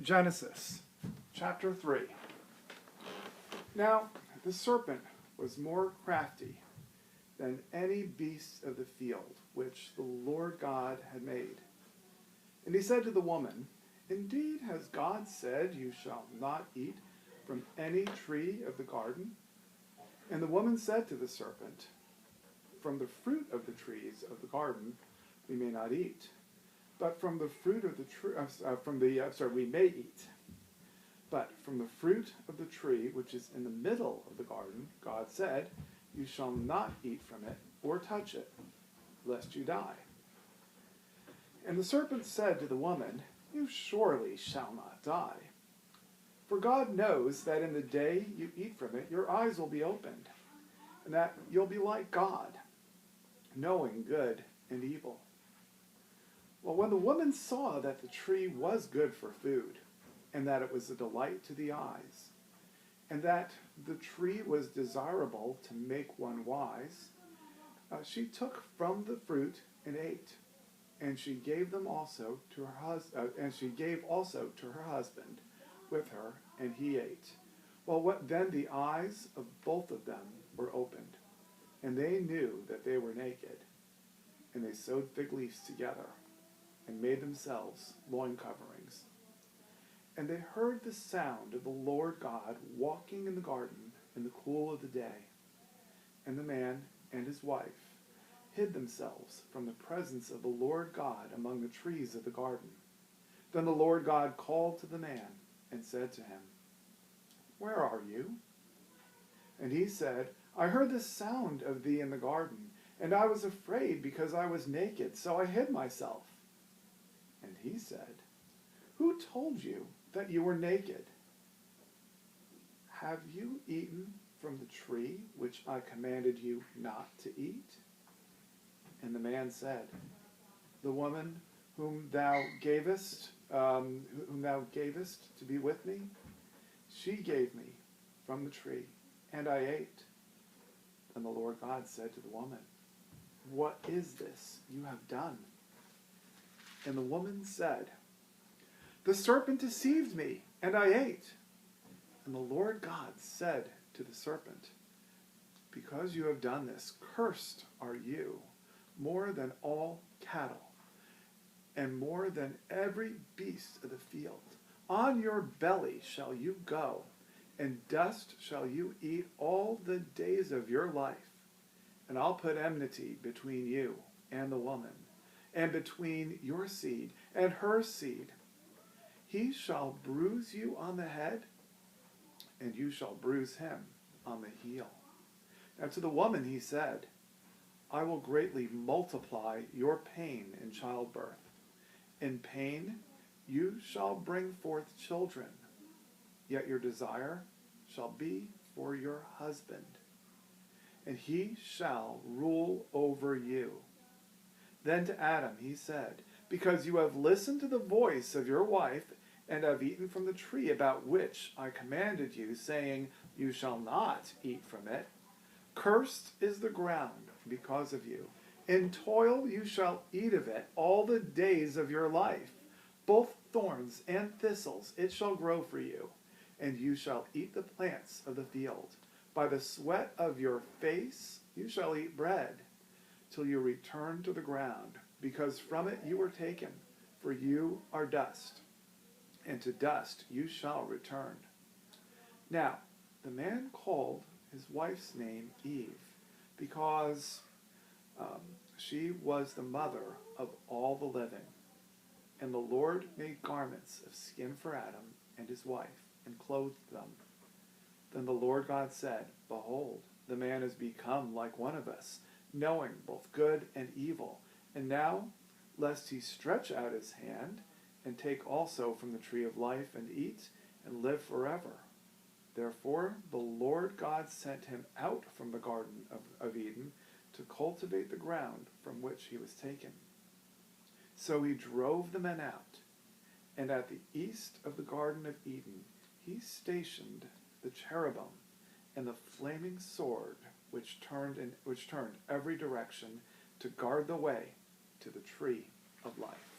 Genesis chapter 3. Now the serpent was more crafty than any beast of the field which the Lord God had made. And he said to the woman, Indeed has God said, You shall not eat from any tree of the garden? And the woman said to the serpent, From the fruit of the trees of the garden we may not eat. But from the fruit of the tree, we may eat. But from the fruit of the tree which is in the middle of the garden, God said, You shall not eat from it or touch it, lest you die. And the serpent said to the woman, You surely shall not die. For God knows that in the day you eat from it, your eyes will be opened, and that you'll be like God, knowing good and evil. Well, when the woman saw that the tree was good for food, and that it was a delight to the eyes, and that the tree was desirable to make one wise, she took from the fruit and ate, and she gave them also to her husband with her, and he ate. Well, then the eyes of both of them were opened, and they knew that they were naked, and they sewed fig leaves together, and made themselves loin coverings. And they heard the sound of the Lord God walking in the garden in the cool of the day. And the man and his wife hid themselves from the presence of the Lord God among the trees of the garden. Then the Lord God called to the man and said to him, Where are you? And he said, I heard the sound of thee in the garden, and I was afraid because I was naked, so I hid myself. And he said, Who told you that you were naked? Have you eaten from the tree which I commanded you not to eat? And the man said, The woman whom thou gavest to be with me, she gave me from the tree, and I ate. And the Lord God said to the woman, What is this you have done? And the woman said, The serpent deceived me, and I ate. And the Lord God said to the serpent, Because you have done this, cursed are you more than all cattle, and more than every beast of the field. On your belly shall you go, and dust shall you eat all the days of your life. And I'll put enmity between you and the woman, and between your seed and her seed. He shall bruise you on the head, and you shall bruise him on the heel. Now to the woman he said, I will greatly multiply your pain in childbirth. In pain you shall bring forth children, yet your desire shall be for your husband, and he shall rule over you. Then to Adam he said, Because you have listened to the voice of your wife, and have eaten from the tree about which I commanded you, saying, You shall not eat from it. Cursed is the ground because of you. In toil you shall eat of it all the days of your life. Both thorns and thistles it shall grow for you, and you shall eat the plants of the field. By the sweat of your face you shall eat bread, till you return to the ground, because from it you were taken, for you are dust, and to dust you shall return. Now the man called his wife's name Eve, because she was the mother of all the living. And the Lord made garments of skin for Adam and his wife, and clothed them. Then the Lord God said, Behold, the man has become like one of us, knowing both good and evil. And now, lest he stretch out his hand, and take also from the tree of life, and eat, and live forever. Therefore the Lord God sent him out from the Garden of Eden to cultivate the ground from which he was taken. So he drove the men out, and at the east of the Garden of Eden he stationed the cherubim and the flaming sword which turned every direction to guard the way to the tree of life.